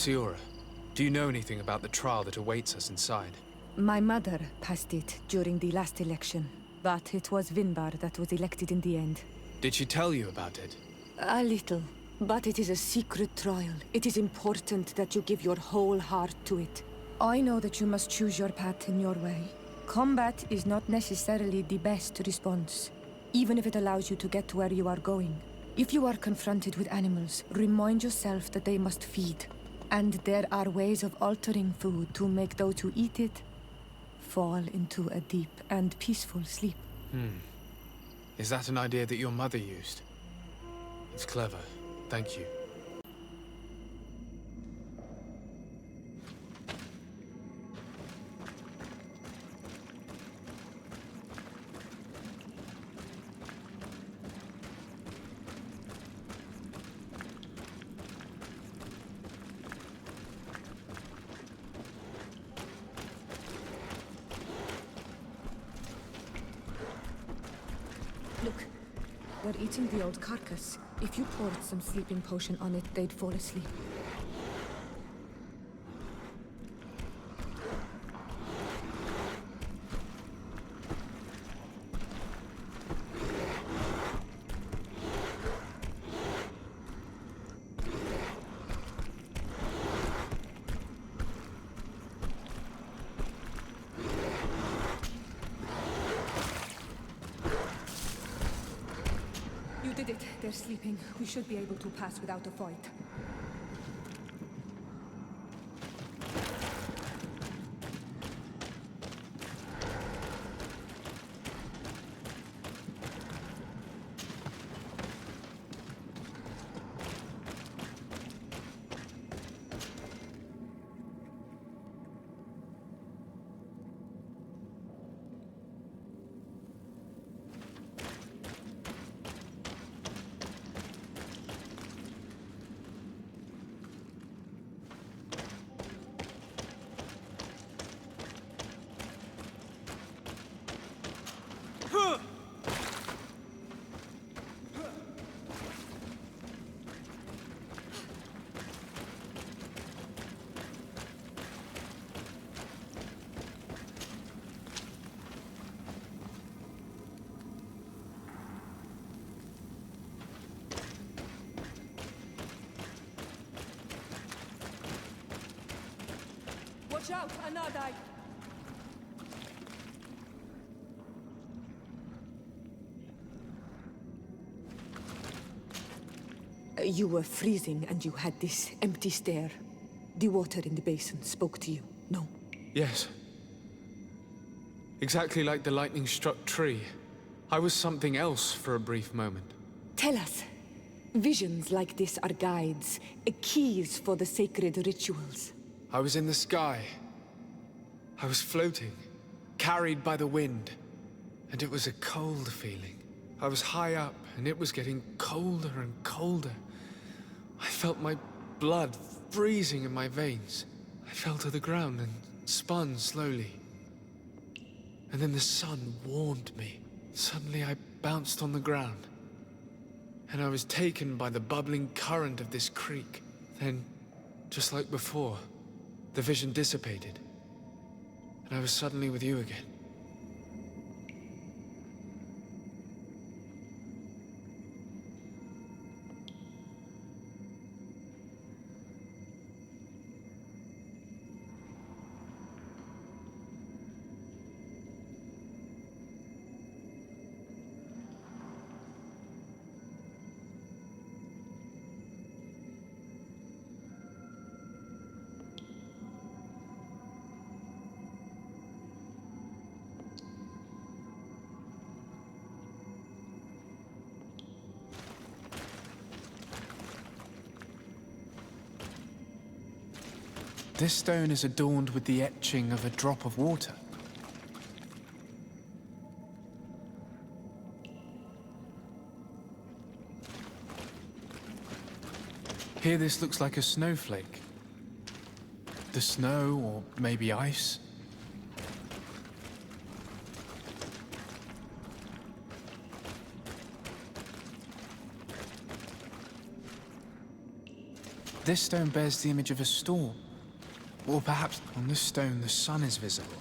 Siora, do you know anything about the trial that awaits us inside? My mother passed it during the last election, but it was Vinbar that was elected in the end. Did she tell you about it? A little, but it is a secret trial. It is important that you give your whole heart to it. I know that you must choose your path in your way. Combat is not necessarily the best response, even if it allows you to get to where you are going. If you are confronted with animals, remind yourself that they must feed. And there are ways of altering food to make those who eat it fall into a deep and peaceful sleep. Is that an idea that your mother used? It's clever. Thank you. Look, they're eating the old carcass. If you poured some sleeping potion on it, they'd fall asleep. You did it. They're sleeping. We should be able to pass without a fight. Watch out, another! You were freezing and you had this empty stare. The water in the basin spoke to you, no? Yes. Exactly like the lightning-struck tree. I was something else for a brief moment. Tell us. Visions like this are guides, keys for the sacred rituals. I was in the sky. I was floating, carried by the wind. And it was a cold feeling. I was high up, and it was getting colder and colder. I felt my blood freezing in my veins. I fell to the ground and spun slowly. And then the sun warmed me. Suddenly I bounced on the ground. And I was taken by the bubbling current of this creek. Then, just like before, the vision dissipated. And I was suddenly with you again. This stone is adorned with the etching of a drop of water. Here this looks like a snowflake. The snow, or maybe ice. This stone bears the image of a storm. Or perhaps on this stone the sun is visible.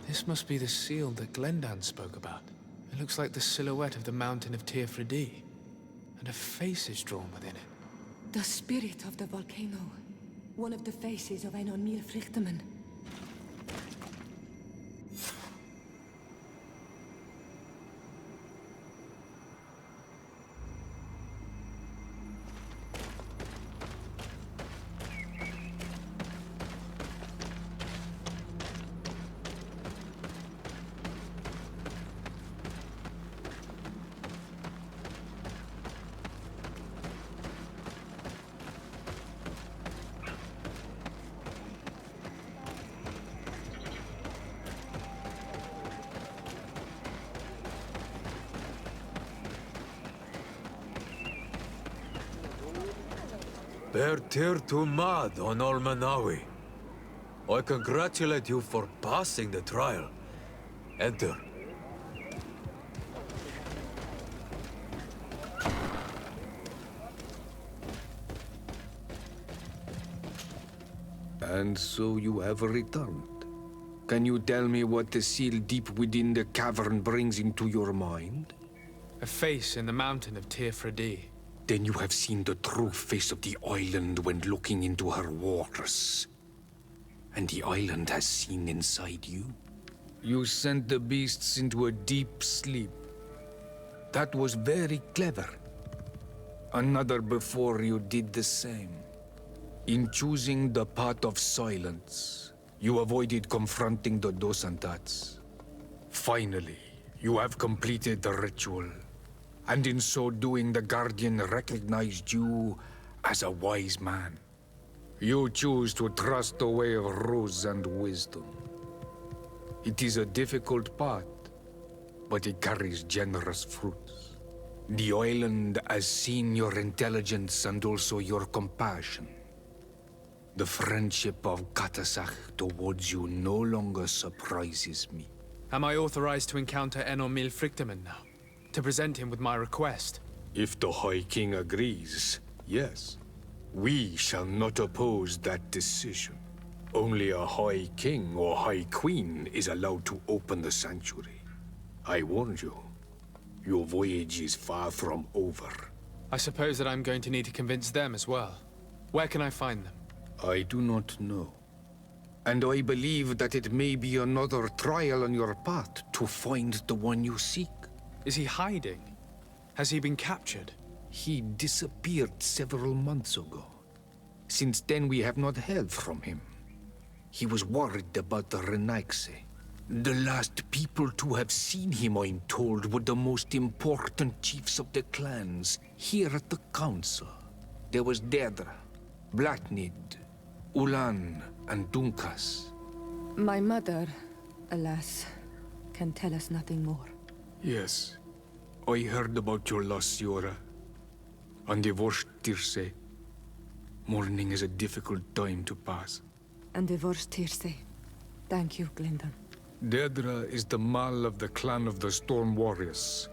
This must be the seal that Glendan spoke about. It looks like the silhouette of the mountain of Tearfredi, and a face is drawn within it. The spirit of the volcano. One of the faces of Einar Mýrfryktaman. Bertir to Mad on Olmanawi. I congratulate you for passing the trial. Enter. And so you have returned. Can you tell me what the seal deep within the cavern brings into your mind? A face in the mountain of Tearfredi. Then you have seen the true face of the island when looking into her waters. And the island has seen inside you. You sent the beasts into a deep sleep. That was very clever. Another before you did the same. In choosing the path of silence, you avoided confronting the Dosantats. Finally, you have completed the ritual. And in so doing, the Guardian recognized you as a wise man. You choose to trust the way of rules and wisdom. It is a difficult path, but it carries generous fruits. The island has seen your intelligence and also your compassion. The friendship of Katasach towards you no longer surprises me. Am I authorized to encounter Einar Mýrfryktaman now? To present him with my request? If the High King agrees, yes. We shall not oppose that decision. Only a High King or High Queen is allowed to open the sanctuary. I warned you. Your voyage is far from over. I suppose that I'm going to need to convince them as well. Where can I find them? I do not know. And I believe that it may be another trial on your path to find the one you seek. Is he hiding? Has he been captured? He disappeared several months ago. Since then, we have not heard from him. He was worried about the Renaigse. The last people to have seen him, I'm told, were the most important chiefs of the clans here at the council. There was Deirdre, Blatnid, Ulan, and Dunkas. My mother, alas, can tell us nothing more. Yes. I heard about your loss, Siora. And the worst, Tirce. Mourning is a difficult time to pass. And divorce Tirce. Thank you, Glyndon. Dedra is the Mal of the clan of the Storm Warriors.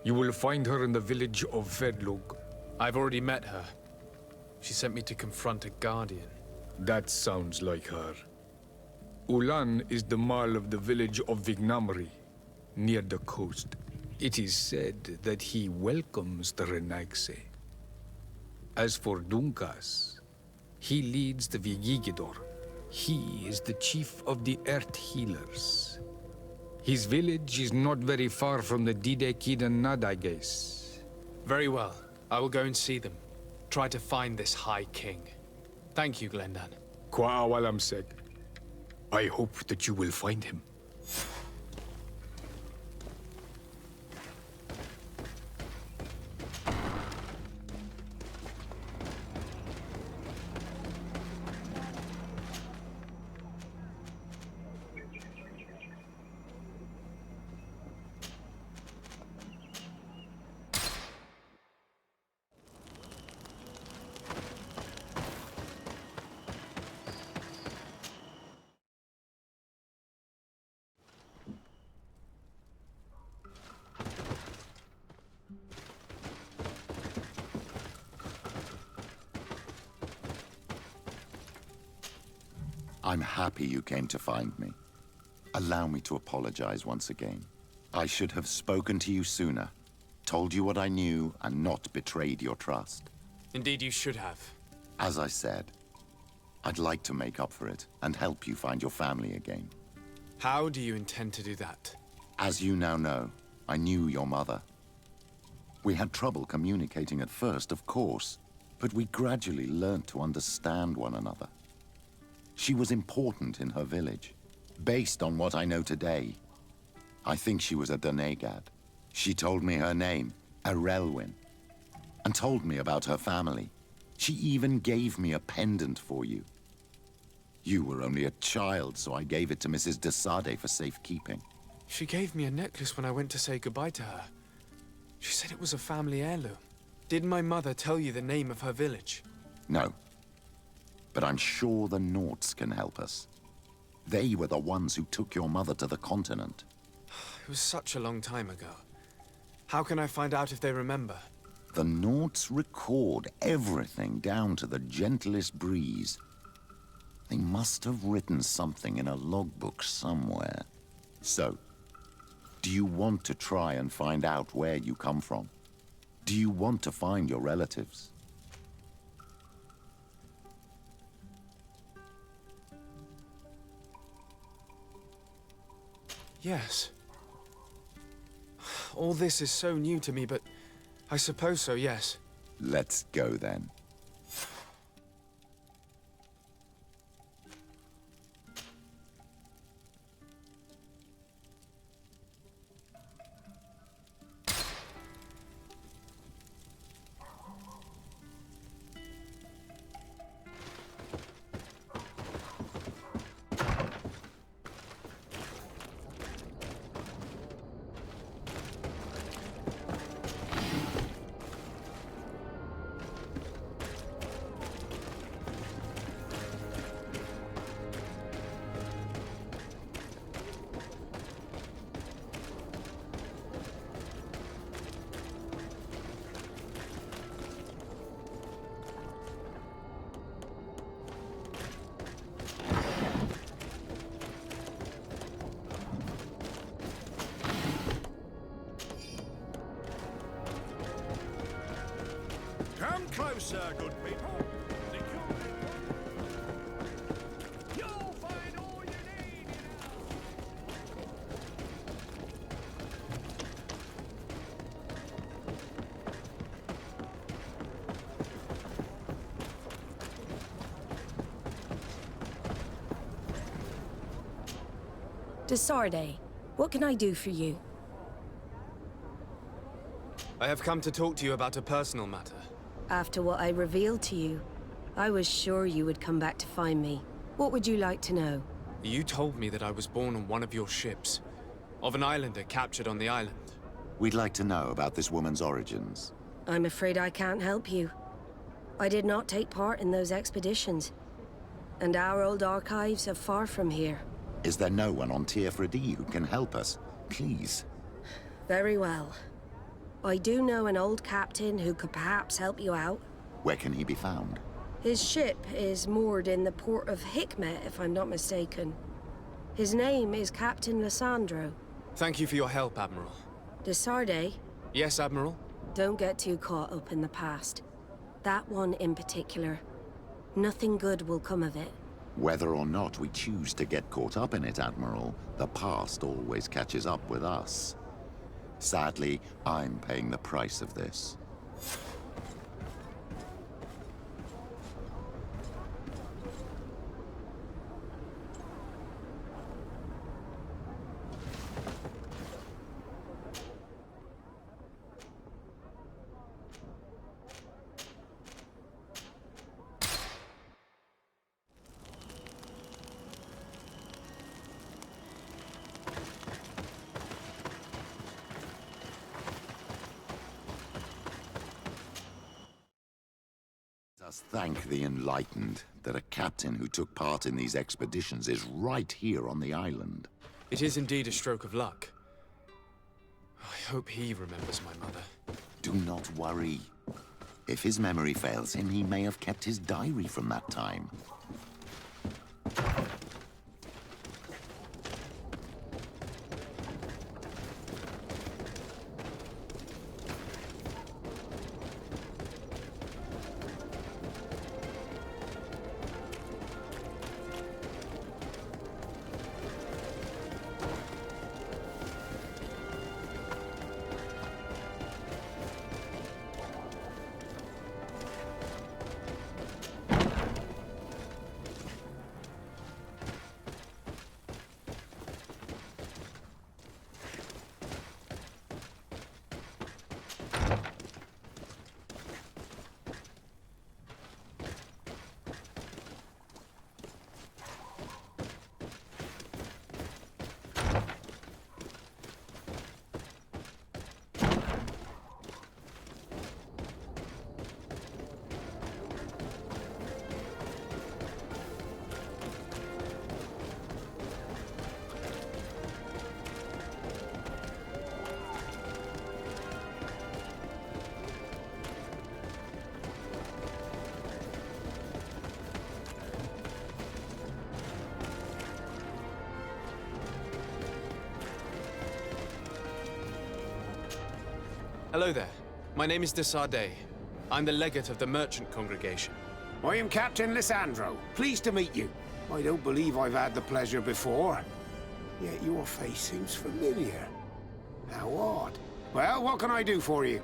You will find her in the village of Vedlog. I've already met her. She sent me to confront a guardian. That sounds like her. Ulan is the Mal of the village of Vignamri, near the coast. It is said that he welcomes the Renagse. As for Dunkas, he leads the Vigigidor. He is the chief of the Earth Healers. His village is not very far from the Didekidan Nadages. Very well. I will go and see them. Try to find this High King. Thank you, Glendan. Kwa'awalamseg. I hope that you will find him. I'm happy you came to find me. Allow me to apologize once again. I should have spoken to you sooner, told you what I knew, and not betrayed your trust. Indeed, you should have. As I said, I'd like to make up for it and help you find your family again. How do you intend to do that? As you now know, I knew your mother. We had trouble communicating at first, of course, but we gradually learned to understand one another. She was important in her village. Based on what I know today, I think she was a Donegad. She told me her name, Arelwyn, and told me about her family. She even gave me a pendant for you. You were only a child, so I gave it to Mrs. de Sade for safekeeping. She gave me a necklace when I went to say goodbye to her. She said it was a family heirloom. Did my mother tell you the name of her village? No. But I'm sure the Norts can help us. They were the ones who took your mother to the continent. It was such a long time ago. How can I find out if they remember? The Norts record everything down to the gentlest breeze. They must have written something in a logbook somewhere. So, do you want to try and find out where you come from? Do you want to find your relatives? Yes. All this is so new to me, but I suppose so, yes. Let's go then. Come closer, good people. You'll find all you need. De Sarde, what can I do for you? I have come to talk to you about a personal matter. After what I revealed to you, I was sure you would come back to find me. What would you like to know? You told me that I was born on one of your ships, of an islander captured on the island. We'd like to know about this woman's origins. I'm afraid I can't help you. I did not take part in those expeditions. And our old archives are far from here. Is there no one on Tier 3D who can help us? Please. Very well. I do know an old captain who could perhaps help you out. Where can he be found? His ship is moored in the port of Hikmet, if I'm not mistaken. His name is Captain Lissandro. Thank you for your help, Admiral. De Sardet, Yes, Admiral? don't get too caught up in the past. That one in particular. Nothing good will come of it. Whether or not we choose to get caught up in it, Admiral, the past always catches up with us. Sadly, I'm paying the price of this. Let us thank the Enlightened that a captain who took part in these expeditions is right here on the island. It is indeed a stroke of luck. I hope he remembers my mother. Do not worry. If his memory fails him, he may have kept his diary from that time. Hello there. My name is de Sardet. I'm the legate of the merchant congregation. I am Captain Lissandro. Pleased to meet you. I don't believe I've had the pleasure before. Yet your face seems familiar. How odd. Well, what can I do for you?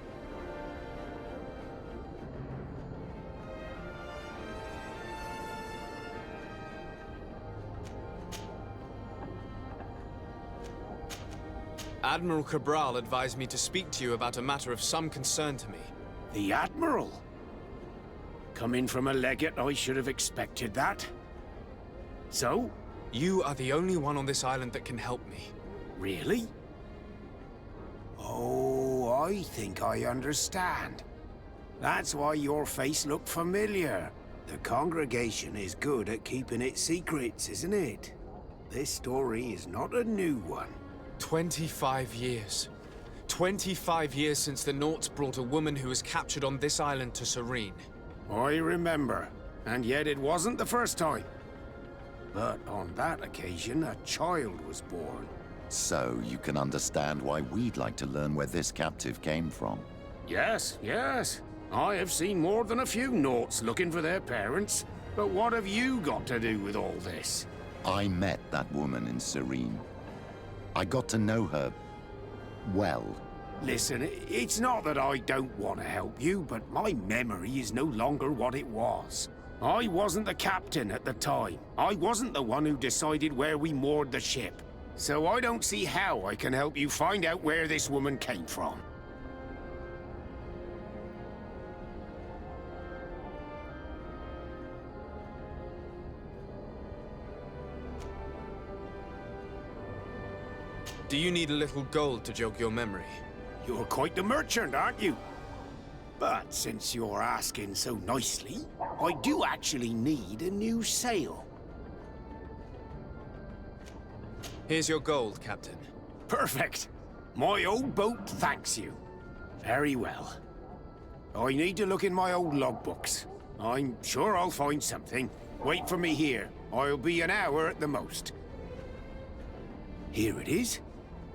Admiral Cabral advised me to speak to you about a matter of some concern to me. The Admiral? Coming from a legate, I should have expected that. So? You are the only one on this island that can help me. Really? Oh, I think I understand. That's why your face looked familiar. The congregation is good at keeping its secrets, isn't it? This story is not a new one. 25 years. 25 years since the Nauts brought a woman who was captured on this island to Serene. I remember. And yet it wasn't the first time. But on that occasion, a child was born. So you can understand why we'd like to learn where this captive came from. Yes, yes. I have seen more than a few Nauts looking for their parents. But what have you got to do with all this? I met that woman in Serene. I got to know her well. Listen, it's not that I don't want to help you, but my memory is no longer what it was. I wasn't the captain at the time. I wasn't the one who decided where we moored the ship. So I don't see how I can help you find out where this woman came from. Do you need a little gold to jog your memory? You're quite the merchant, aren't you? But since you're asking so nicely, I do actually need a new sail. Here's your gold, Captain. Perfect. My old boat thanks you. Very well. I need to look in my old logbooks. I'm sure I'll find something. Wait for me here. I'll be an hour at the most. Here it is.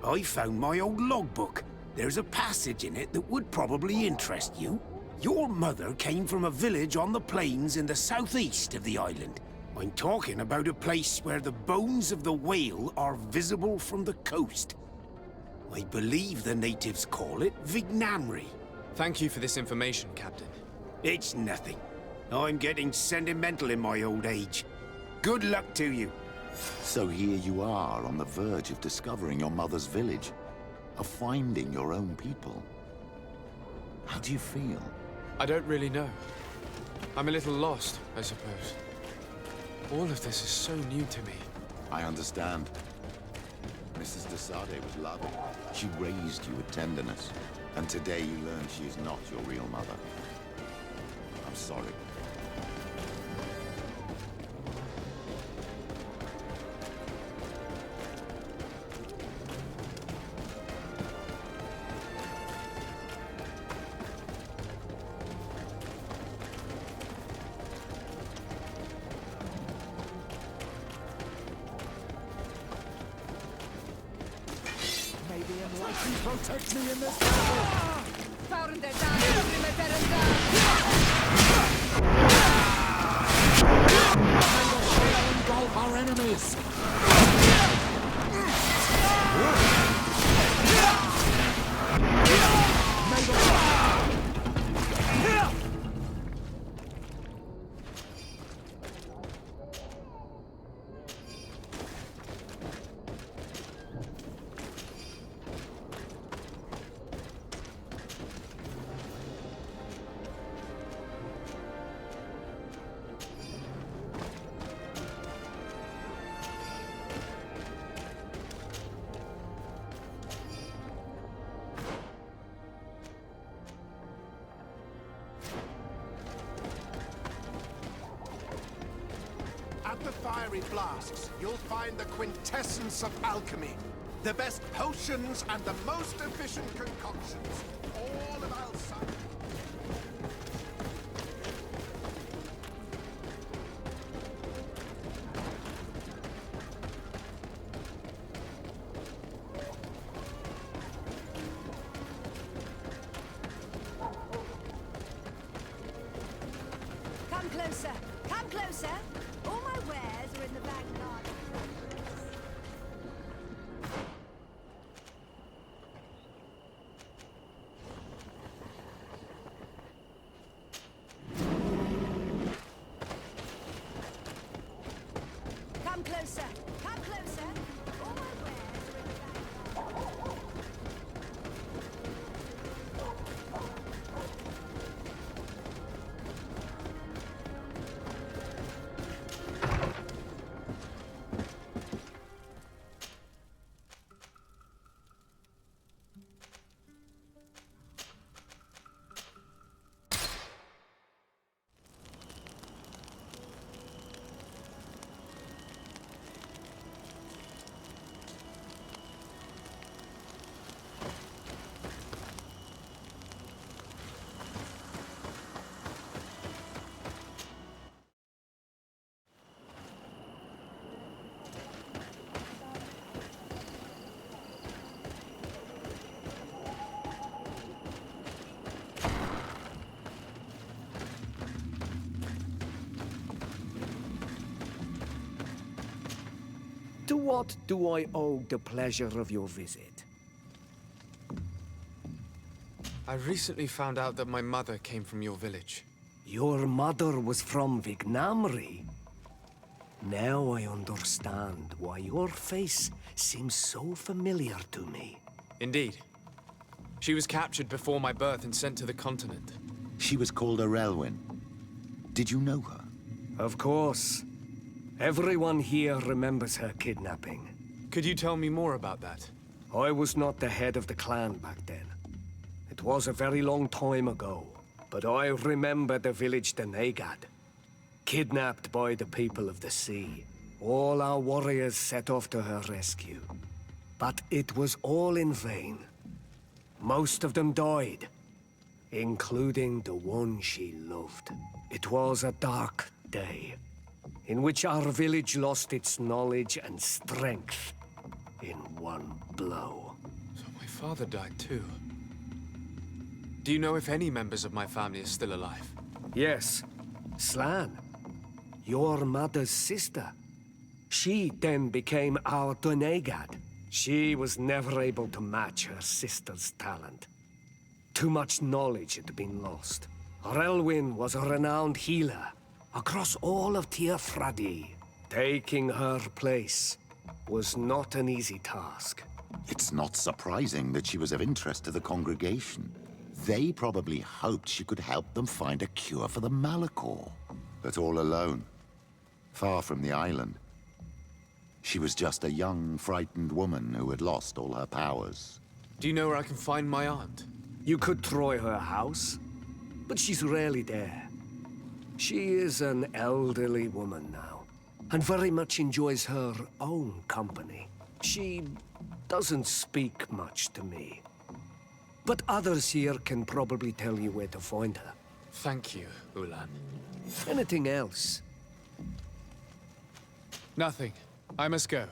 I found my old logbook. There's a passage in it that would probably interest you. Your mother came from a village on the plains in the southeast of the island. I'm talking about a place where the bones of the whale are visible from the coast. I believe the natives call it Vignamri. Thank you for this information, Captain. It's nothing. I'm getting sentimental in my old age. Good luck to you. So here you are on the verge of discovering your mother's village, of finding your own people. How do you feel? I don't really know. I'm a little lost, I suppose. All of this is so new to me. I understand. Mrs. de Sade was loving. She raised you with tenderness. And today you learn she is not your real mother. I'm sorry. Protect me in this battle! Engulf our enemies! At the fiery flasks, you'll find the quintessence of alchemy. The best potions and the most efficient concoctions. All of Alsace. Come closer! Come closer! All my wares are in the back garden. Come closer! Come closer! All my wares are in the back garden. To what do I owe the pleasure of your visit? I recently found out that my mother came from your village. Your mother was from Vignamri. Now I understand why your face seems so familiar to me. Indeed. She was captured before my birth and sent to the continent. She was called Arelwyn. Did you know her? Of course. Everyone here remembers her kidnapping. Could you tell me more about that? I was not the head of the clan back then. It was a very long time ago, but I remember the village Denegad. Kidnapped by the people of the sea. All our warriors set off to her rescue. But it was all in vain. Most of them died, including the one she loved. It was a dark day, in which our village lost its knowledge and strength in one blow. So my father died too. Do you know if any members of my family are still alive? Yes, Slan, your mother's sister. She then became our Donegad. She was never able to match her sister's talent. Too much knowledge had been lost. Relwyn was a renowned healer across all of Teofradi. Taking her place was not an easy task. It's not surprising that she was of interest to the congregation. They probably hoped she could help them find a cure for the Malachor. But all alone, far from the island. She was just a young, frightened woman who had lost all her powers. Do you know where I can find my aunt? You could try her house, but she's rarely there. She is an elderly woman now, and very much enjoys her own company. She doesn't speak much to me. But others here can probably tell you where to find her. Thank you, Ulan. Anything else? Nothing. I must go.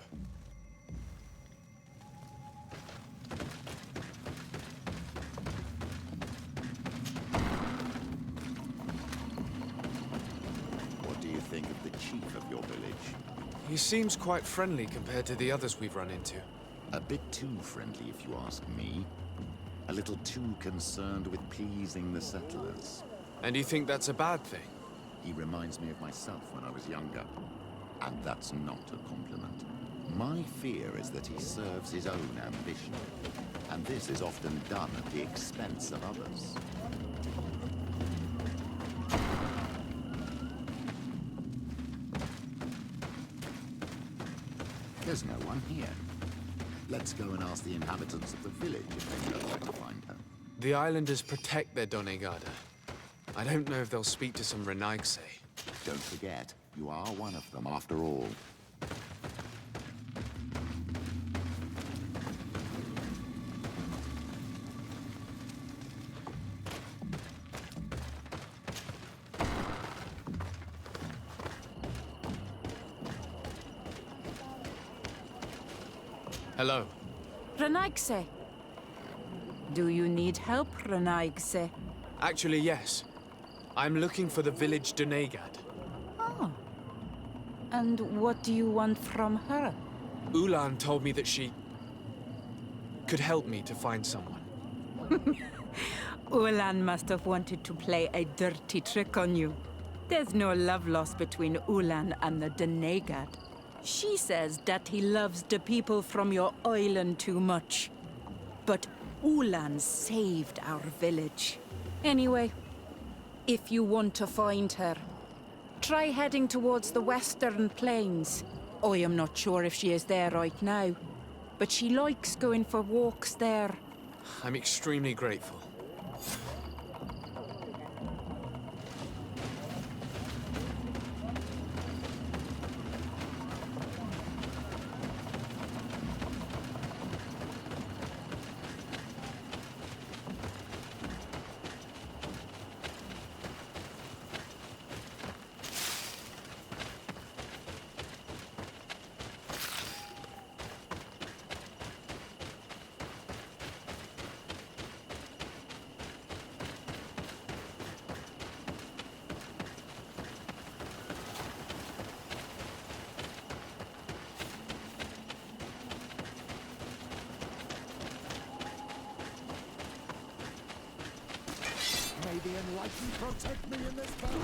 What do you think of the chief of your village? He seems quite friendly compared to the others we've run into. A bit too friendly, if you ask me. A little too concerned with pleasing the settlers. And you think that's a bad thing? He reminds me of myself when I was younger. And that's not a compliment. My fear is that he serves his own ambition. And this is often done at the expense of others. There's no one here. Let's go and ask the inhabitants of the village if they know where to find her. The islanders protect their Donegada. I don't know if they'll speak to some Renaigse. Don't forget, you are one of them after all. Hello. Renaigse. Do you need help, Renaigse? Actually, yes. I'm looking for the village Donegad. Oh. And what do you want from her? Ulan told me that she could help me to find someone. Ulan must have wanted to play a dirty trick on you. There's no love lost between Ulan and the Donegad. She says that he loves the people from your island too much. But Ulan saved our village. Anyway, if you want to find her, try heading towards the western plains. I am not sure if she is there right now, but she likes going for walks there. I'm extremely grateful. May the Enlightened protect me in this battle.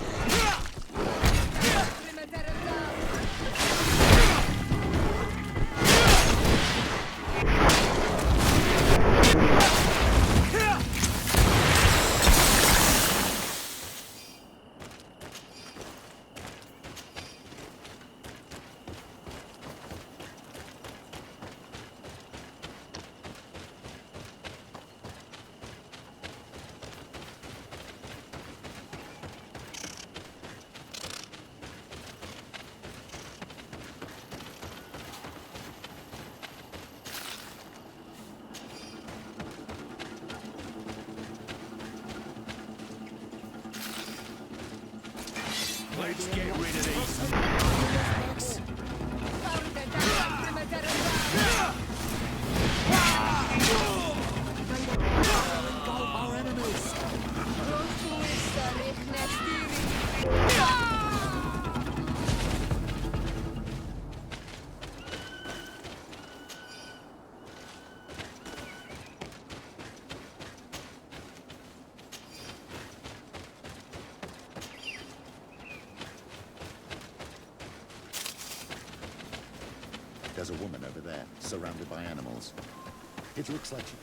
Let's get rid of these. Our enemies! There's a woman over there, surrounded by animals. It looks like she...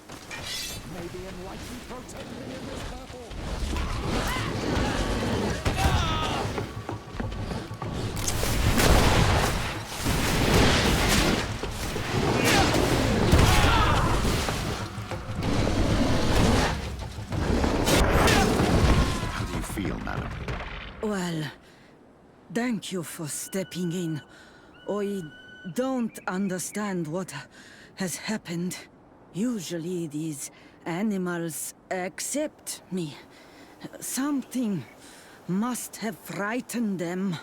May the enlightened protect me in this battle! How do you feel, madam? Well, thank you for stepping in. I don't understand what has happened. Usually these animals accept me. Something must have frightened them.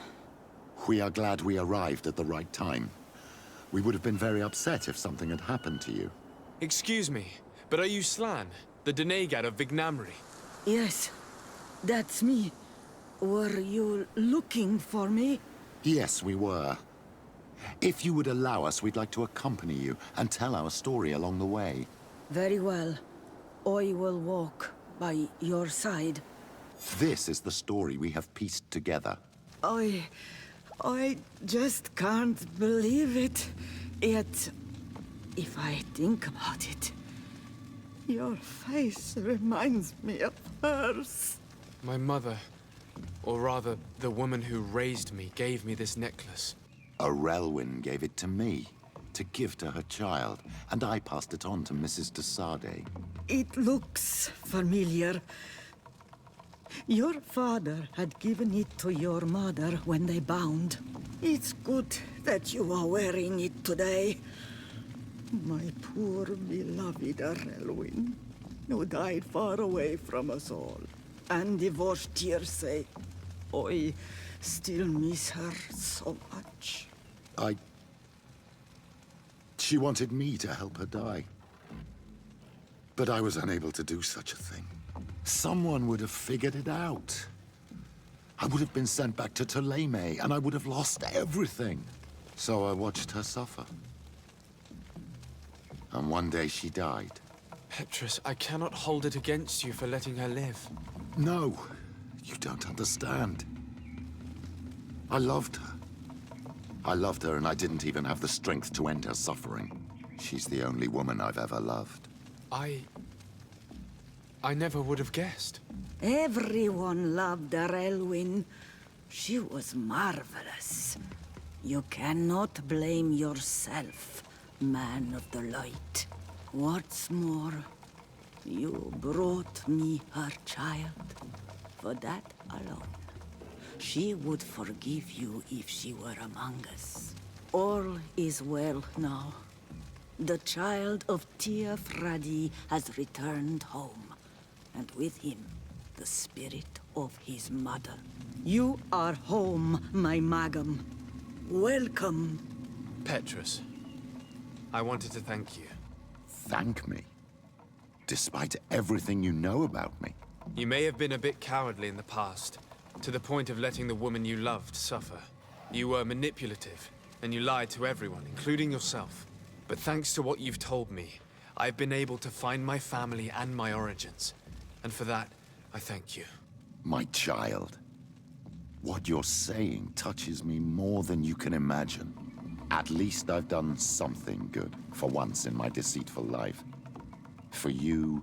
We are glad we arrived at the right time. We would have been very upset if something had happened to you. Excuse me, but are you Slan, the Denegad of Vignamri? Yes, that's me. Were you looking for me? Yes, we were. If you would allow us, we'd like to accompany you and tell our story along the way. Very well. I will walk by your side. This is the story we have pieced together. I just can't believe it. Yet, if I think about it, your face reminds me of hers. My mother, or rather, the woman who raised me, gave me this necklace. Arelwyn gave it to me, to give to her child, and I passed it on to Mrs. de Sade. It looks familiar. Your father had given it to your mother when they bound. It's good that you are wearing it today. My poor beloved Arelwyn, who died far away from us all, and divorced Tirce. I still miss her so much. She wanted me to help her die. But I was unable to do such a thing. Someone would have figured it out. I would have been sent back to Ptolemy, and I would have lost everything. So I watched her suffer. And one day she died. Petrus, I cannot hold it against you for letting her live. No, you don't understand. I loved her. I loved her, and I didn't even have the strength to end her suffering. She's the only woman I've ever loved. I never would have guessed. Everyone loved Arelwyn. She was marvelous. You cannot blame yourself, man of the light. What's more, you brought me her child. For that alone, she would forgive you if she were among us. All is well now. The child of Tia Fradi has returned home, and with him, the spirit of his mother. You are home, my Magam. Welcome. Petrus, I wanted to thank you. Thank me? Despite everything you know about me? You may have been a bit cowardly in the past, to the point of letting the woman you loved suffer. You were manipulative, and you lied to everyone, including yourself. But thanks to what you've told me, I've been able to find my family and my origins. And for that, I thank you. My child. What you're saying touches me more than you can imagine. At least I've done something good, for once in my deceitful life. For you,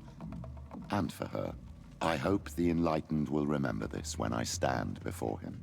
and for her. I hope the Enlightened will remember this when I stand before him.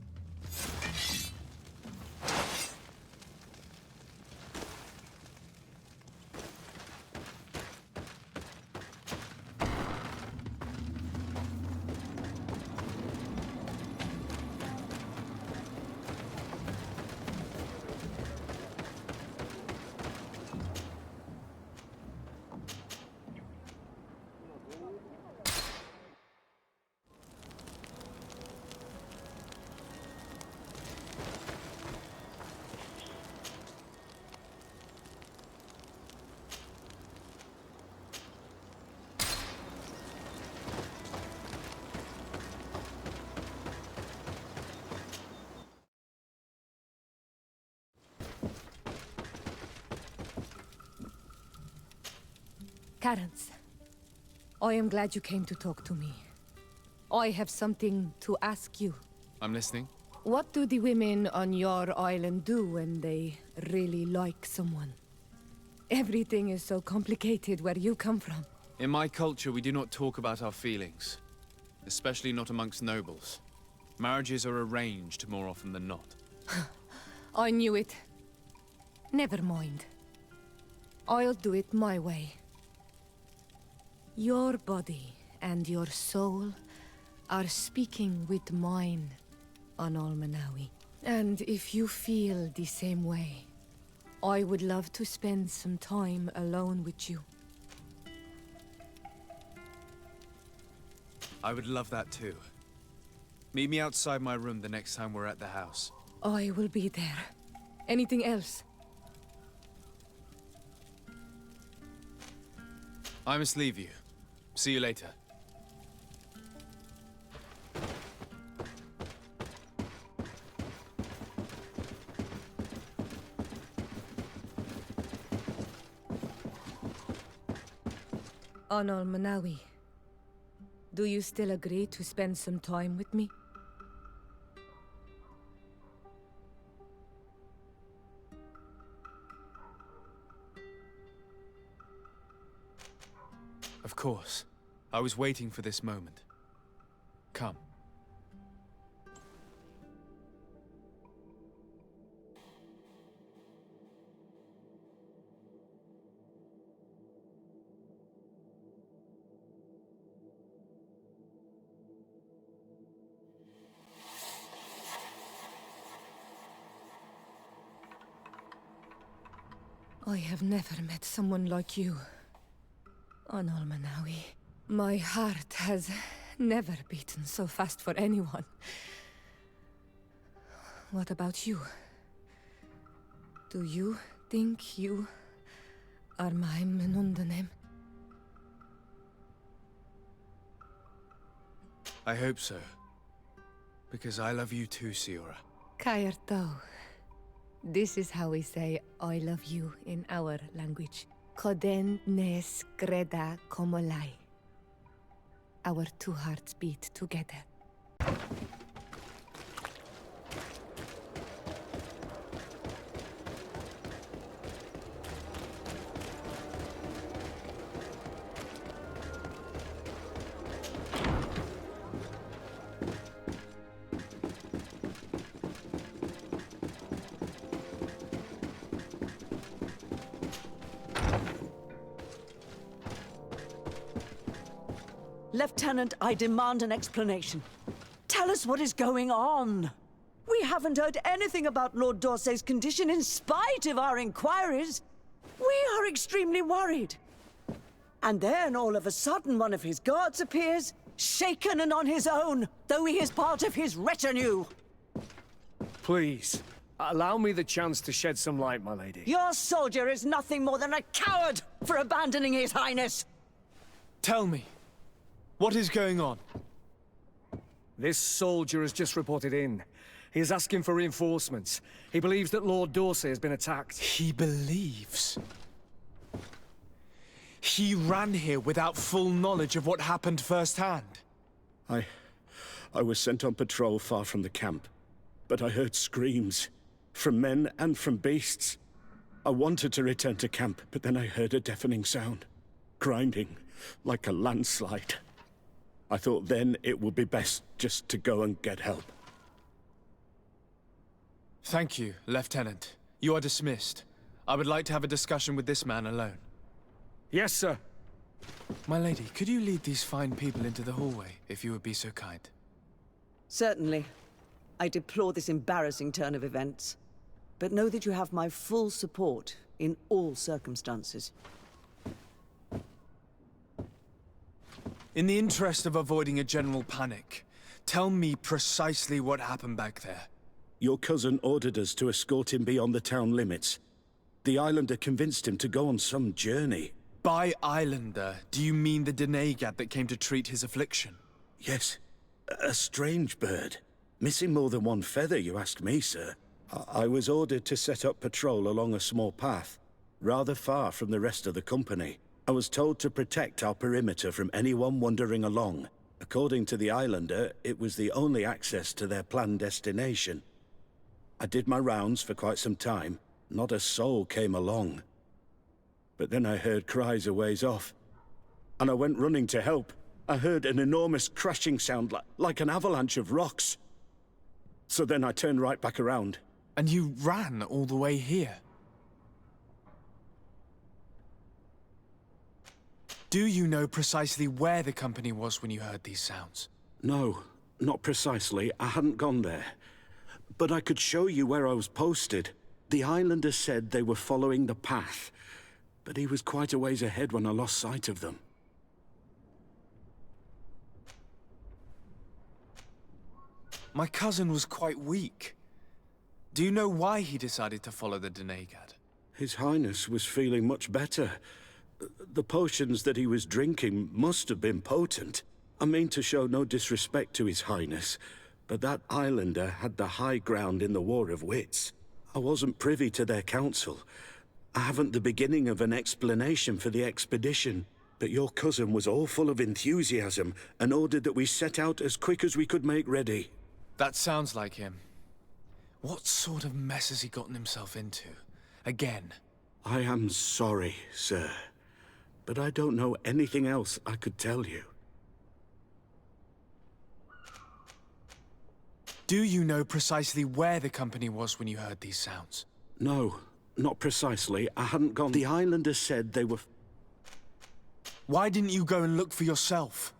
Terence, I am glad you came to talk to me. I have something to ask you. I'm listening. What do the women on your island do when they really like someone? Everything is so complicated where you come from. In my culture, we do not talk about our feelings. Especially not amongst nobles. Marriages are arranged more often than not. I knew it. Never mind. I'll do it my way. Your body and your soul are speaking with mine on Almanawi. And if you feel the same way, I would love to spend some time alone with you. I would love that too. Meet me outside my room the next time we're at the house. I will be there. Anything else? I must leave you. See you later. On Almanawi, do you still agree to spend some time with me? Of course. I was waiting for this moment. Come. I have never met someone like you. On Almanawi. My heart has never beaten so fast for anyone. What about you? Do you think you are my Menundanem? I hope so. Because I love you too, Siora. Kayarto. This is how we say I love you in our language. Koden nes greda komolai. Our two hearts beat together. Lieutenant, I demand an explanation. Tell us what is going on. We haven't heard anything about Lord Dorsey's condition in spite of our inquiries. We are extremely worried. And then all of a sudden one of his guards appears, shaken and on his own, though he is part of his retinue. Please, allow me the chance to shed some light, my lady. Your soldier is nothing more than a coward for abandoning his highness. Tell me. What is going on? This soldier has just reported in. He is asking for reinforcements. He believes that Lord Dorsey has been attacked. He believes? He ran here without full knowledge of what happened firsthand. I was sent on patrol far from the camp, but I heard screams, from men and from beasts. I wanted to return to camp, but then I heard a deafening sound, grinding, like a landslide. I thought then it would be best just to go and get help. Thank you, Lieutenant. You are dismissed. I would like to have a discussion with this man alone. Yes, sir. My lady, could you lead these fine people into the hallway, if you would be so kind? Certainly. I deplore this embarrassing turn of events. But know that you have my full support in all circumstances. In the interest of avoiding a general panic, tell me precisely what happened back there. Your cousin ordered us to escort him beyond the town limits. The Islander convinced him to go on some journey. By Islander, do you mean the Denegad that came to treat his affliction? Yes. A strange bird. Missing more than one feather, you ask me, sir. I was ordered to set up patrol along a small path, rather far from the rest of the company. I was told to protect our perimeter from anyone wandering along. According to the Islander, it was the only access to their planned destination. I did my rounds for quite some time. Not a soul came along. But then I heard cries a ways off, and I went running to help. I heard an enormous crashing sound like an avalanche of rocks. So then I turned right back around. And you ran all the way here? Do you know precisely where the company was when you heard these sounds? No, not precisely. I hadn't gone there. But I could show you where I was posted. The Islander said they were following the path, but he was quite a ways ahead when I lost sight of them. My cousin was quite weak. Do you know why he decided to follow the Denegad? His Highness was feeling much better. The potions that he was drinking must have been potent. I mean to show no disrespect to His Highness, but that Islander had the high ground in the War of Wits. I wasn't privy to their counsel. I haven't the beginning of an explanation for the expedition, but your cousin was all full of enthusiasm and ordered that we set out as quick as we could make ready. That sounds like him. What sort of mess has he gotten himself into? Again? I am sorry, sir, but I don't know anything else I could tell you. Do you know precisely where the company was when you heard these sounds? No, not precisely. I hadn't gone. The Islander said they were... Why didn't you go and look for yourself?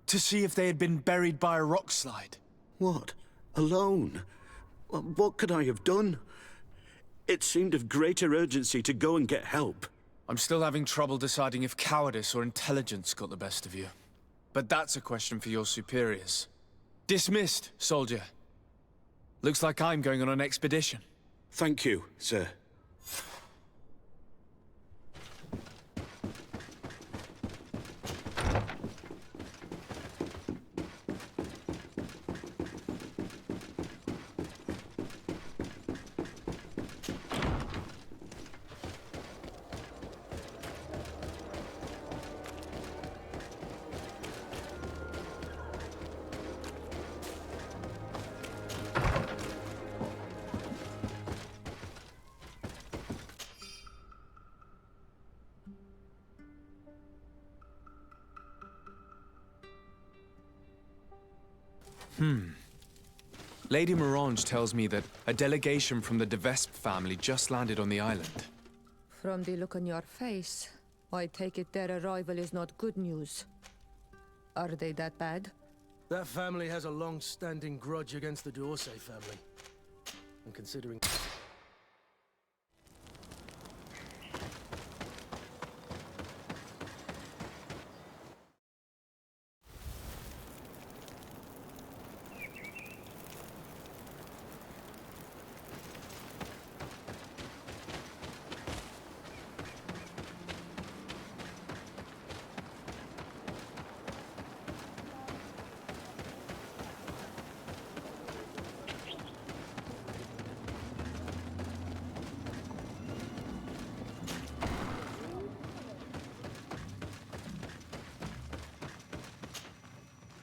To see if they had been buried by a rock slide? What? Alone? What could I have done? It seemed of greater urgency to go and get help. I'm still having trouble deciding if cowardice or intelligence got the best of you. But that's a question for your superiors. Dismissed, soldier. Looks like I'm going on an expedition. Thank you, sir. Lady Morange tells me that a delegation from the de Vespe family just landed on the island. From the look on your face, I take it their arrival is not good news. Are they that bad? That family has a long-standing grudge against the d'Orsay family. And considering...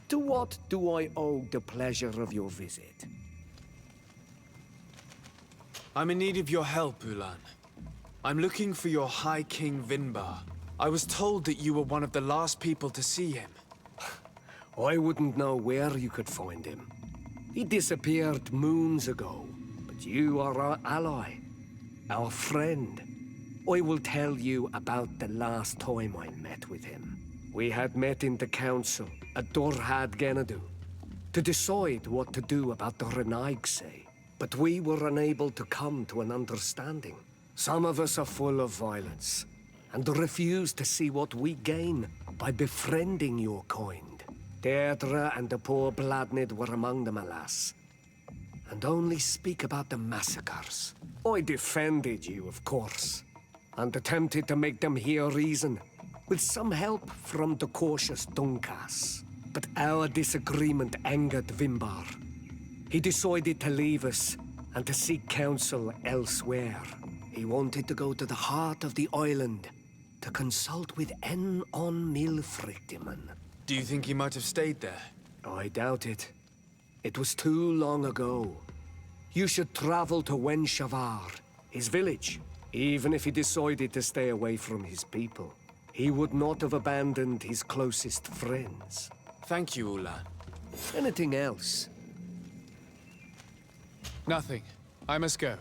To what do I owe the pleasure of your visit? I'm in need of your help, Ulan. I'm looking for your High King Vinbar. I was told that you were one of the last people to see him. I wouldn't know where you could find him. He disappeared moons ago, but you are our ally, our friend. I will tell you about the last time I met with him. We had met in the council at Dorhad Genadu to decide what to do about the Renaigse, but we were unable to come to an understanding. Some of us are full of violence and refuse to see what we gain by befriending your kind. Deirdre and the poor Bladnid were among them, alas, and only speak about the massacres. I defended you, of course, and attempted to make them hear reason, with some help from the cautious Dunkas. But our disagreement angered Vinbar. He decided to leave us and to seek counsel elsewhere. He wanted to go to the heart of the island, to consult with En on Milfrictiman. Do you think he might have stayed there? I doubt it. It was too long ago. You should travel to Wen Shavar, his village. Even if he decided to stay away from his people, he would not have abandoned his closest friends. Thank you, Ulan. Anything else? Nothing. I must go.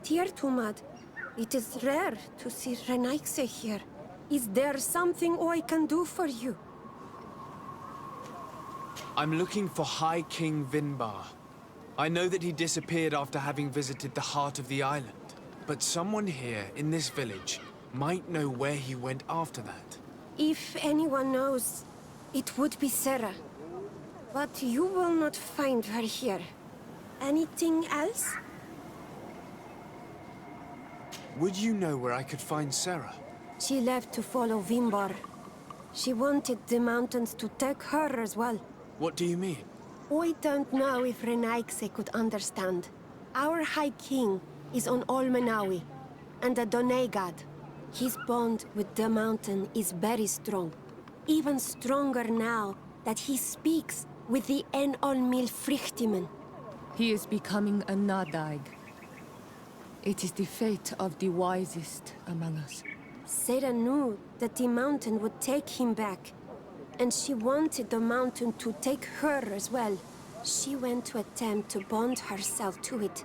Dear Tumad, it is rare to see Renaikse here. Is there something I can do for you? I'm looking for High King Vinbar. I know that he disappeared after having visited the heart of the island. But someone here in this village might know where he went after that. If anyone knows, it would be Sarah. But you will not find her here. Anything else? Would you know where I could find Sarah? She left to follow Vimbar. She wanted the mountains to take her as well. What do you mean? I don't know if Renaikse could understand. Our High King is on Olmenawi, and the Donegad. His bond with the mountain is very strong. Even stronger now that he speaks with the Enolmil Frichtimen. He is becoming a Nadaig. It is the fate of the wisest among us. Sarah knew that the mountain would take him back, and she wanted the mountain to take her as well. She went to attempt to bond herself to it.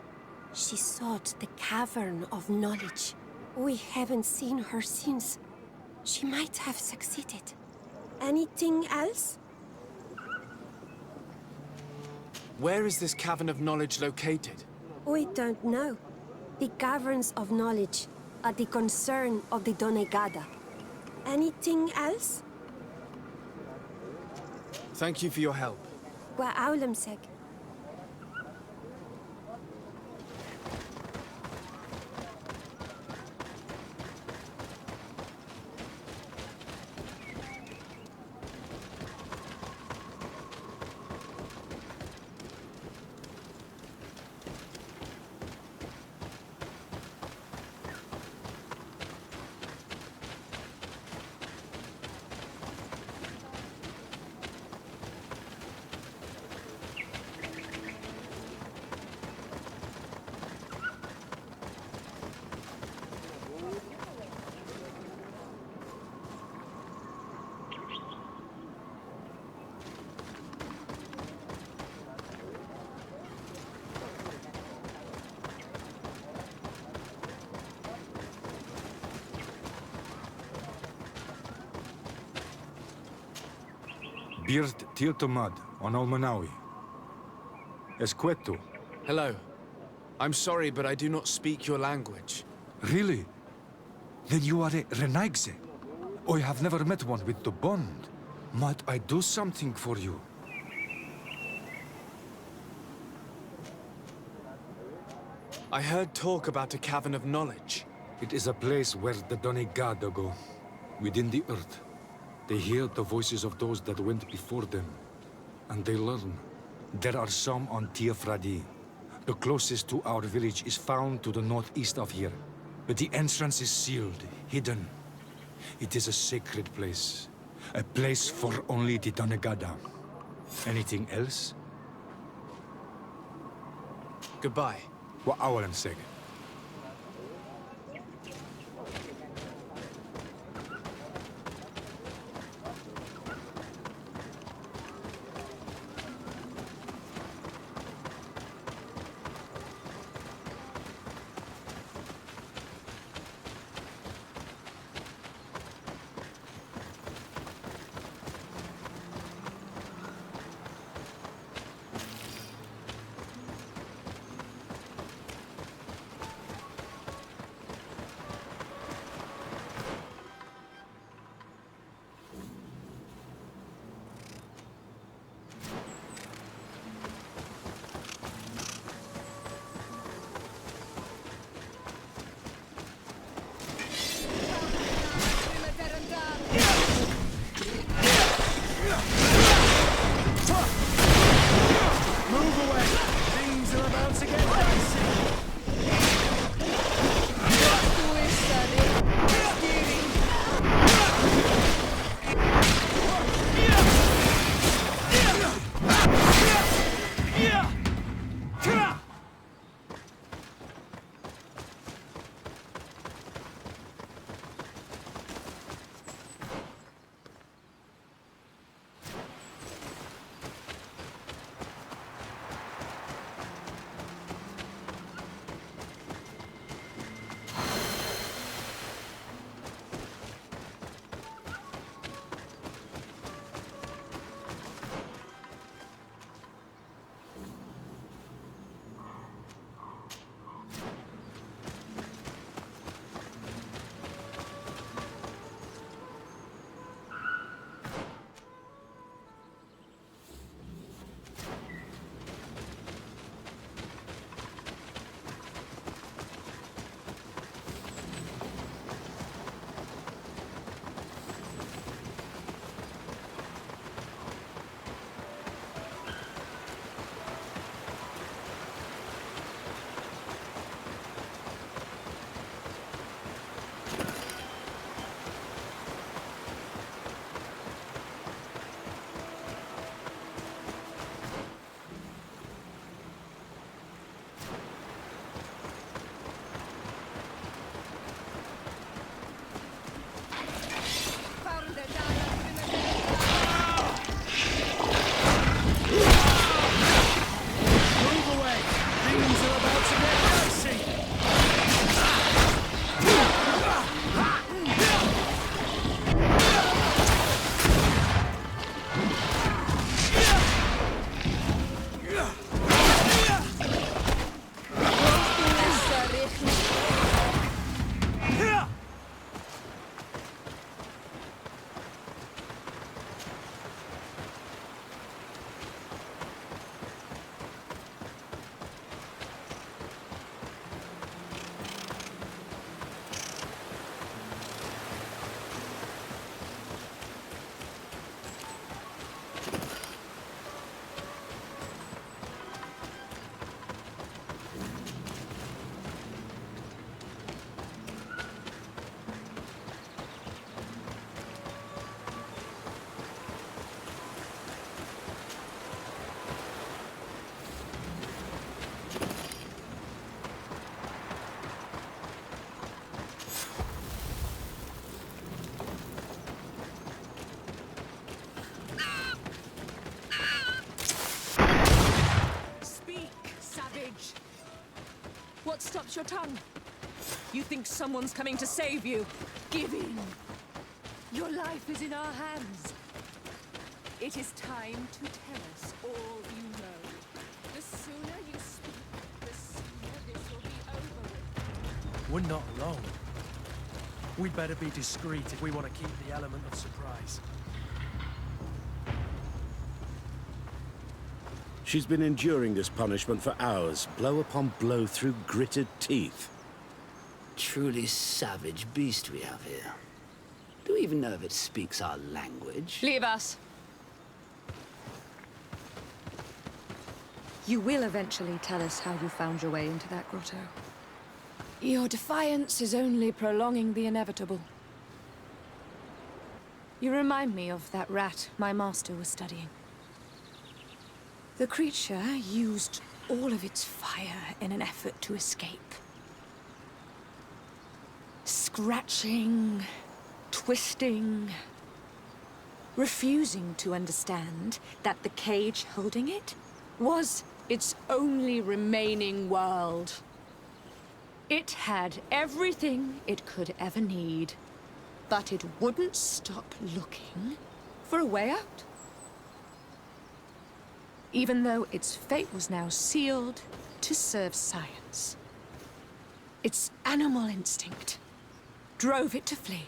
She sought the Cavern of Knowledge. We haven't seen her since. She might have succeeded. Anything else? Where is this Cavern of Knowledge located? We don't know. The Caverns of Knowledge are the concern of the Donegada. Anything else? Thank you for your help. Wa aulemseg. Birt Tirtomad on Almanawi. Esqueto. Hello. I'm sorry, but I do not speak your language. Really? Then you are a Renaigse. I have never met one with the bond. Might I do something for you? I heard talk about a cavern of knowledge. It is a place where the Donegada go, within the earth. They hear the voices of those that went before them, and they learn. There are some on Tiafradi. The closest to our village is found to the northeast of here, but the entrance is sealed, hidden. It is a sacred place, a place for only the Donegada. Anything else? Goodbye. Wa awalan seg. What stops your tongue? You think someone's coming to save you? Give in. Your life is in our hands. It is time to tell us all you know. The sooner you speak, the sooner this will be over with. We're not alone. We'd better be discreet if we want to keep the element of surprise. She's been enduring this punishment for hours, blow upon blow through gritted teeth. Truly savage beast we have here. Do we even know if it speaks our language? Leave us. You will eventually tell us how you found your way into that grotto. Your defiance is only prolonging the inevitable. You remind me of that rat my master was studying. The creature used all of its fire in an effort to escape. Scratching, twisting, refusing to understand that the cage holding it was its only remaining world. It had everything it could ever need, but it wouldn't stop looking for a way out. Even though its fate was now sealed to serve science. Its animal instinct drove it to flee.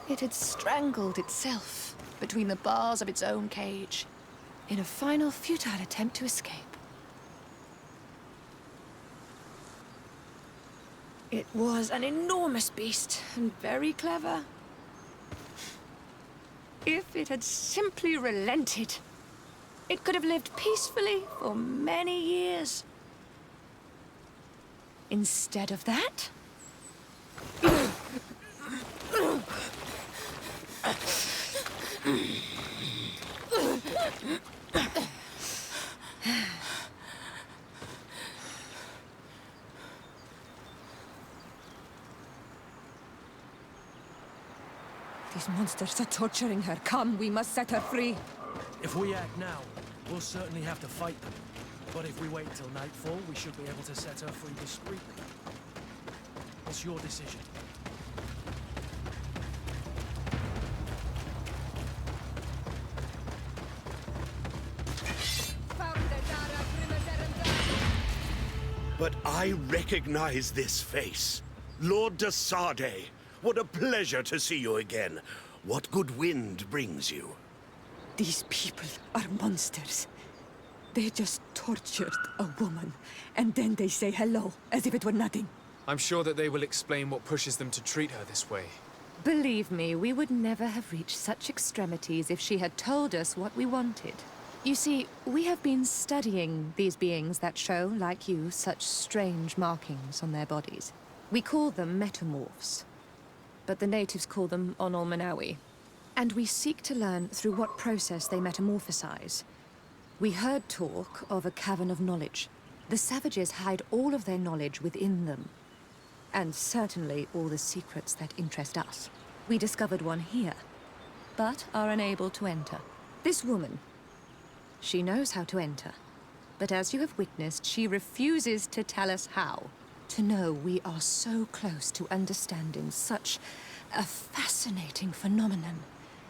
It had strangled itself between the bars of its own cage in a final futile attempt to escape. It was an enormous beast and very clever. If it had simply relented, it could have lived peacefully for many years. Instead of that, these monsters are torturing her. Come, we must set her free. If we act now, we'll certainly have to fight them. But if we wait till nightfall, we should be able to set her free discreetly. What's your decision? But I recognize this face. Lord de Sardet. What a pleasure to see you again. What good wind brings you? These people are monsters. They just tortured a woman, and then they say hello, as if it were nothing. I'm sure that they will explain what pushes them to treat her this way. Believe me, we would never have reached such extremities if she had told us what we wanted. You see, we have been studying these beings that show, like you, such strange markings on their bodies. We call them metamorphs, but the natives call them Onol Manawi. And we seek to learn through what process they metamorphosize. We heard talk of a cavern of knowledge. The savages hide all of their knowledge within them. And certainly all the secrets that interest us. We discovered one here, but are unable to enter. This woman, she knows how to enter. But as you have witnessed, she refuses to tell us how. To know we are so close to understanding such a fascinating phenomenon.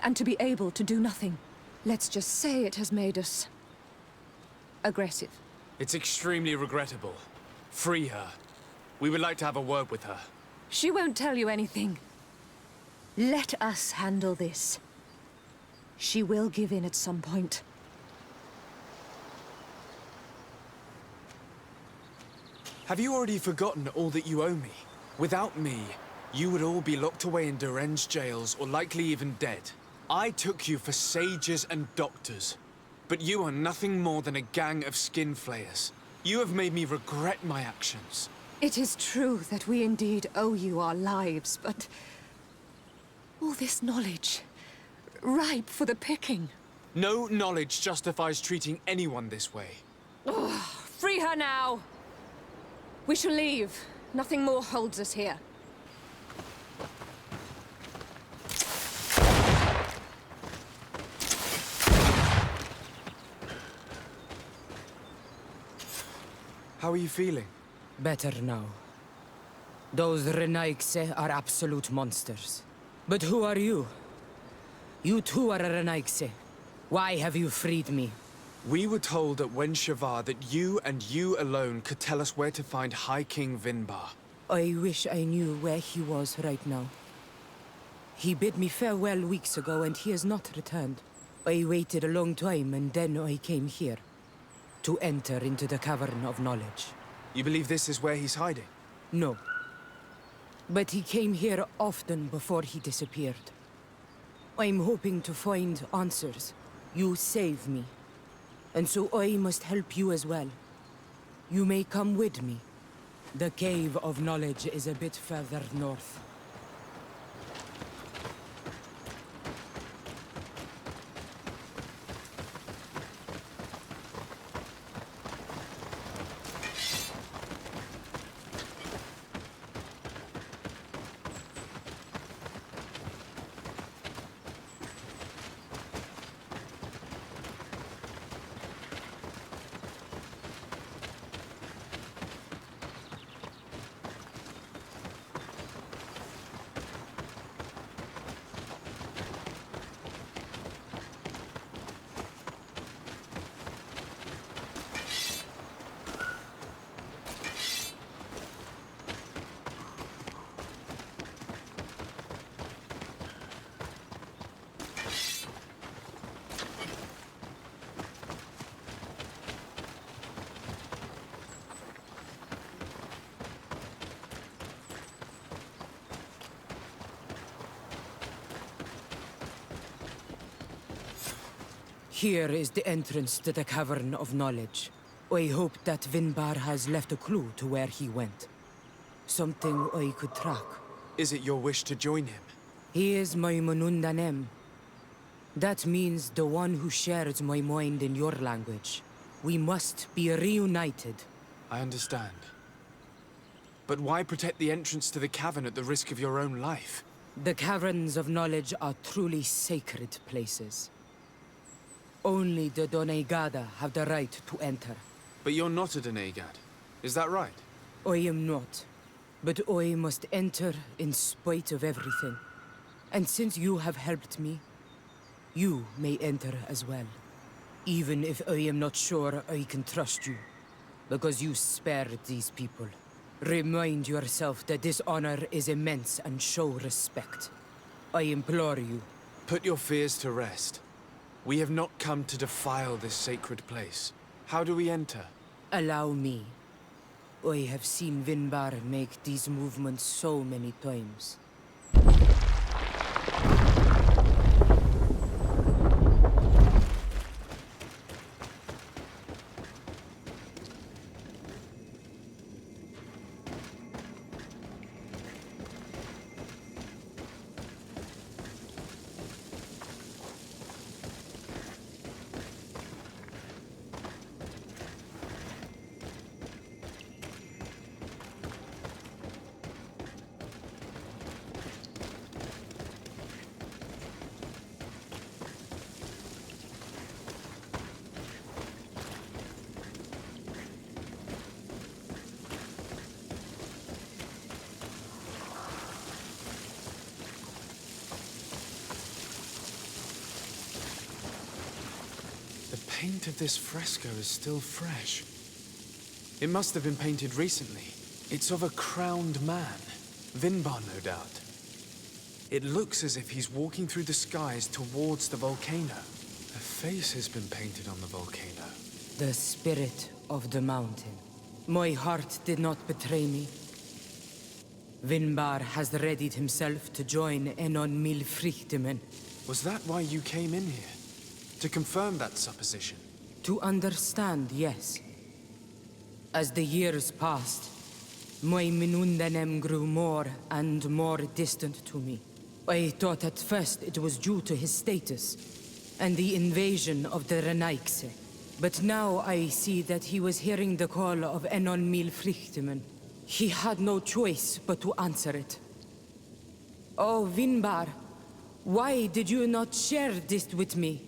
And to be able to do nothing. Let's just say it has made us aggressive. It's extremely regrettable. Free her. We would like to have a word with her. She won't tell you anything. Let us handle this. She will give in at some point. Have you already forgotten all that you owe me? Without me, you would all be locked away in Durenge jails or likely even dead. I took you for sages and doctors, but you are nothing more than a gang of skin flayers. You have made me regret my actions. It is true that we indeed owe you our lives, but all this knowledge, ripe for the picking. No knowledge justifies treating anyone this way. Ugh, free her now! We shall leave. Nothing more holds us here. How are you feeling? Better now. Those Renaigse are absolute monsters. But who are you? You too are a Renaigse. Why have you freed me? We were told at Wen Shavar that you and you alone could tell us where to find High King Vinbar. I wish I knew where he was right now. He bid me farewell weeks ago and he has not returned. I waited a long time and then I came here. To enter into the Cavern of Knowledge. You believe this is where he's hiding? No. But he came here often before he disappeared. I'm hoping to find answers. You save me. And so I must help you as well. You may come with me. The Cave of Knowledge is a bit further north. Here is the entrance to the Cavern of Knowledge. I hope that Vinbar has left a clue to where he went. Something I could track. Is it your wish to join him? He is my Munundanem. That means the one who shares my mind in your language. We must be reunited. I understand. But why protect the entrance to the cavern at the risk of your own life? The Caverns of Knowledge are truly sacred places. Only the Doneigada have the right to enter. But you're not a Doneigad, is that right? I am not. But I must enter in spite of everything. And since you have helped me, you may enter as well. Even if I am not sure I can trust you. Because you spared these people. Remind yourself that this honor is immense and show respect. I implore you. Put your fears to rest. We have not come to defile this sacred place. How do we enter? Allow me. I have seen Vinbar make these movements so many times. The paint of this fresco is still fresh. It must have been painted recently. It's of a crowned man. Vinbar, no doubt. It looks as if he's walking through the skies towards the volcano. A face has been painted on the volcano. The spirit of the mountain. My heart did not betray me. Vinbar has readied himself to join Enon Milfrichtemen. Was that why you came in here? To confirm that supposition? To understand, yes. As the years passed, my Minundanem grew more and more distant to me. I thought at first it was due to his status and the invasion of the Renaigse. But now I see that he was hearing the call of Enon Milfrichtemen. He had no choice but to answer it. Oh, Vinbar, why did you not share this with me?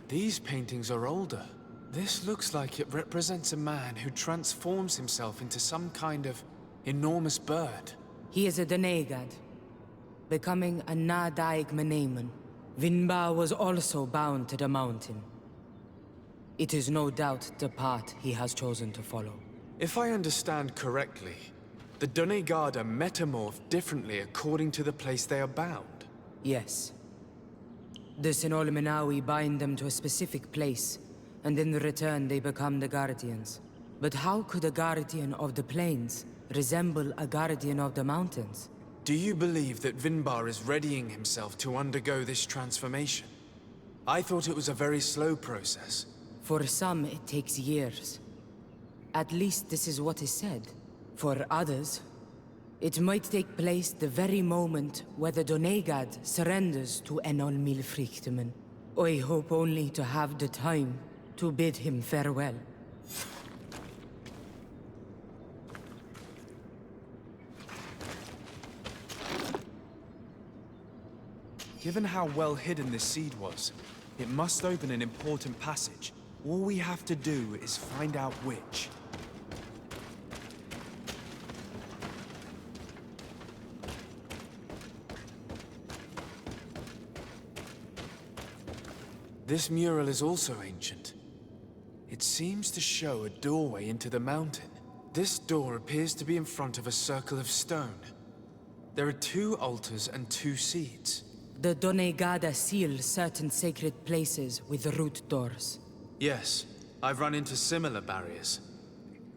These paintings are older. This looks like it represents a man who transforms himself into some kind of enormous bird. He is a Denegad, becoming a Nadaig Meneman. Vinbar was also bound to the mountain. It is no doubt the path he has chosen to follow. If I understand correctly, the Donegada metamorph differently according to the place they are bound. Yes. The Sinolmenawi bind them to a specific place, and in return they become the Guardians. But how could a Guardian of the Plains resemble a Guardian of the Mountains? Do you believe that Vinbar is readying himself to undergo this transformation? I thought it was a very slow process. For some, it takes years. At least this is what is said. For others, it might take place the very moment where the Donegad surrenders to Enol Milfrichtemen. I hope only to have the time to bid him farewell. Given how well hidden this seed was, it must open an important passage. All we have to do is find out which. This mural is also ancient. It seems to show a doorway into the mountain. This door appears to be in front of a circle of stone. There are 2 altars and 2 seeds. The Donegada seal certain sacred places with root doors. Yes, I've run into similar barriers.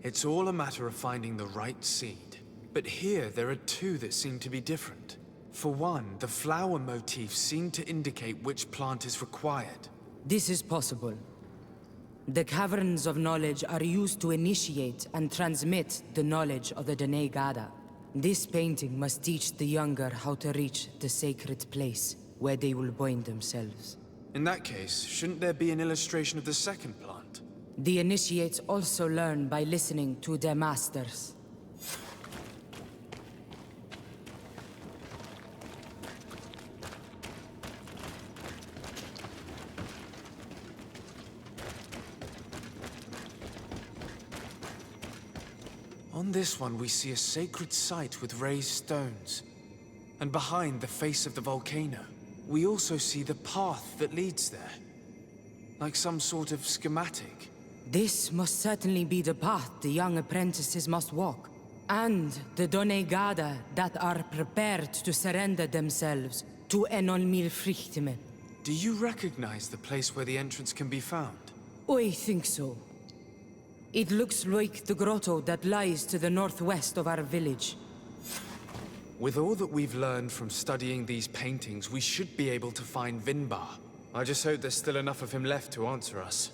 It's all a matter of finding the right seed. But here there are 2 that seem to be different. For one, the flower motifs seem to indicate which plant is required. This is possible. The Caverns of Knowledge are used to initiate and transmit the knowledge of the Donegada. This painting must teach the younger how to reach the sacred place where they will bind themselves. In that case, shouldn't there be an illustration of the second plant? The initiates also learn by listening to their masters. On this one, we see a sacred site with raised stones. And behind the face of the volcano, we also see the path that leads there. Like some sort of schematic. This must certainly be the path the young apprentices must walk. And the Donegada that are prepared to surrender themselves to Enol Milfrichtemen. Do you recognize the place where the entrance can be found? I think so. It looks like the grotto that lies to the northwest of our village. With all that we've learned from studying these paintings, we should be able to find Vinbar. I just hope there's still enough of him left to answer us.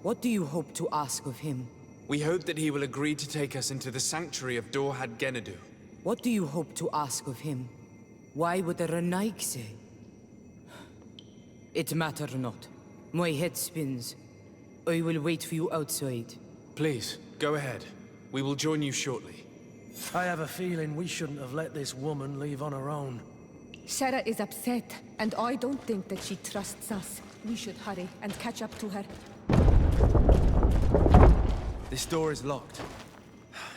What do you hope to ask of him? We hope that he will agree to take us into the sanctuary of Dorhad Genadu. What do you hope to ask of him? Why would the Renaig say? It matter not. My head spins. I will wait for you outside. Please, go ahead. We will join you shortly. I have a feeling we shouldn't have let this woman leave on her own. Sarah is upset, and I don't think that she trusts us. We should hurry and catch up to her. This door is locked.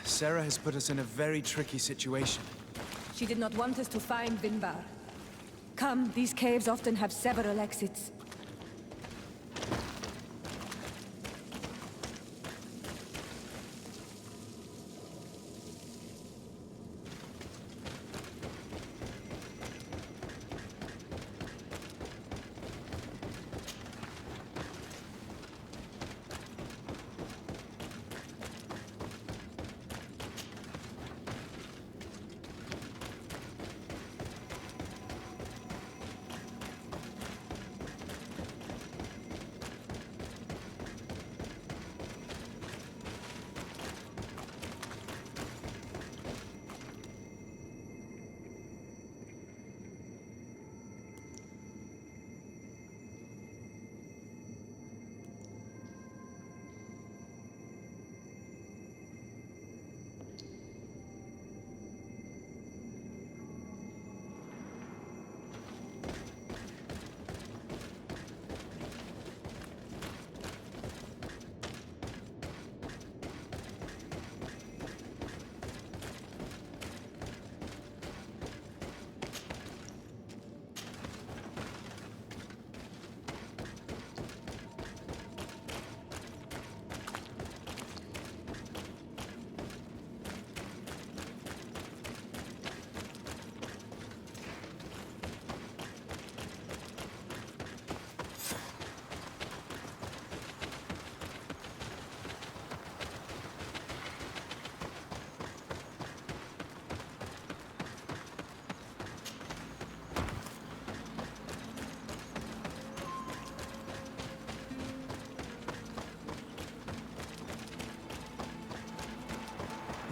Sarah has put us in a very tricky situation. She did not want us to find Vinbar. Come, these caves often have several exits.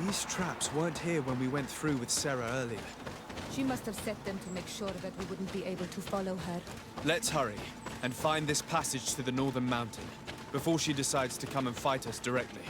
These traps weren't here when we went through with Sarah earlier. She must have set them to make sure that we wouldn't be able to follow her. Let's hurry and find this passage to the northern mountain before she decides to come and fight us directly.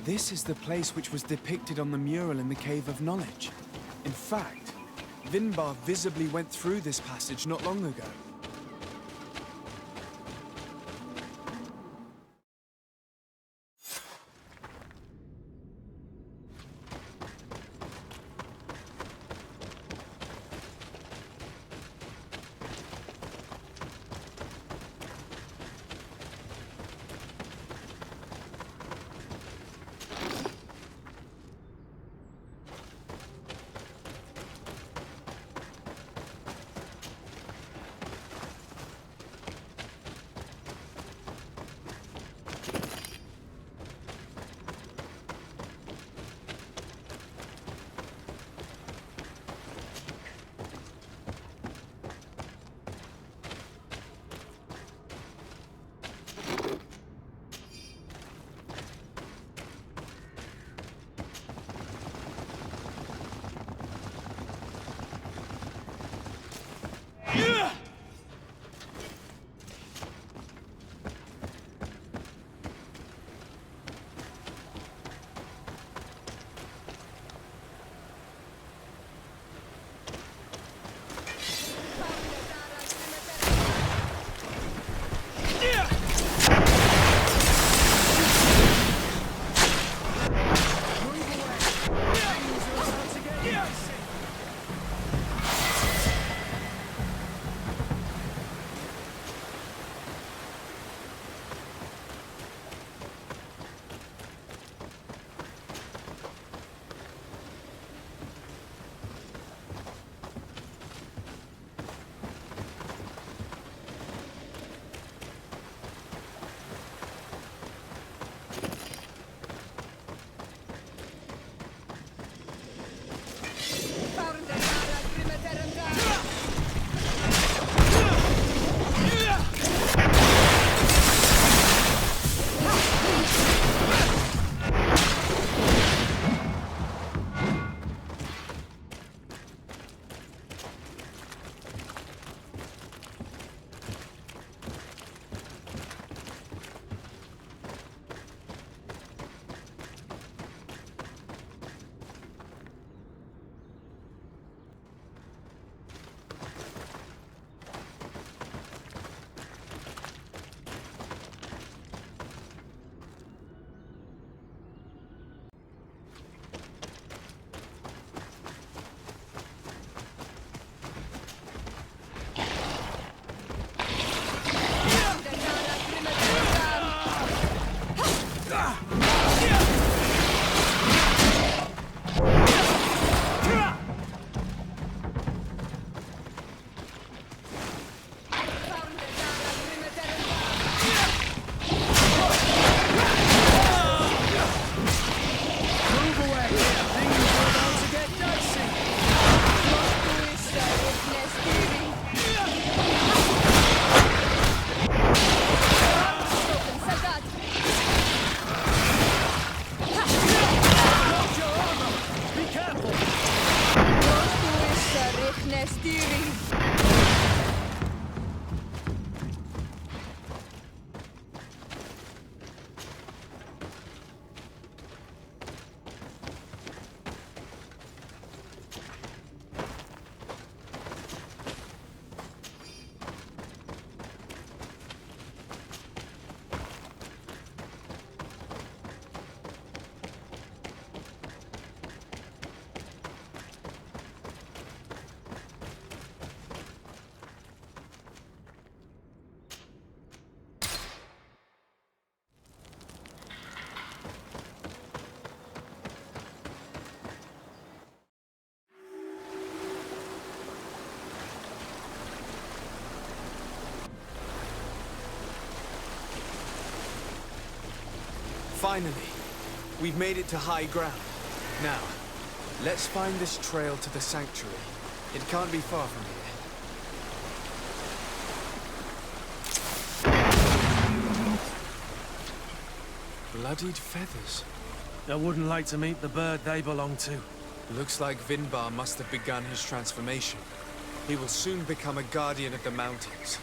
This is the place which was depicted on the mural in the Cave of Knowledge. In fact, Vinbar visibly went through this passage not long ago. Finally, we've made it to high ground. Now, let's find this trail to the sanctuary. It can't be far from here. Bloodied feathers. I wouldn't like to meet the bird they belong to. Looks like Vinbar must have begun his transformation. He will soon become a guardian of the mountains.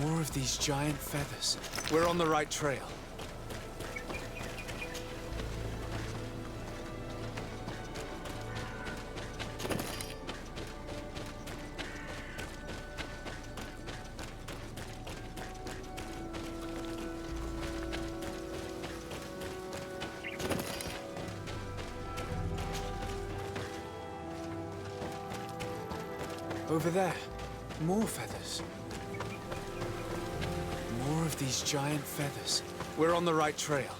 More of these giant feathers. We're on the right trail. Over there, more feathers. More of these giant feathers. We're on the right trail.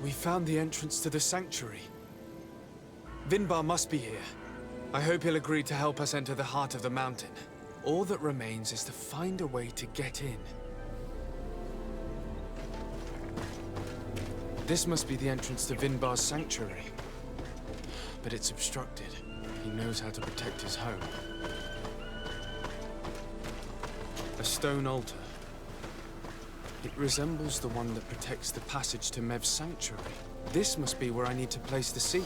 We found the entrance to the sanctuary. Vinbar must be here. I hope he'll agree to help us enter the heart of the mountain. All that remains is to find a way to get in. This must be the entrance to Vinbar's sanctuary. But it's obstructed. He knows how to protect his home. A stone altar. It resembles the one that protects the passage to Mev's sanctuary. This must be where I need to place the seed.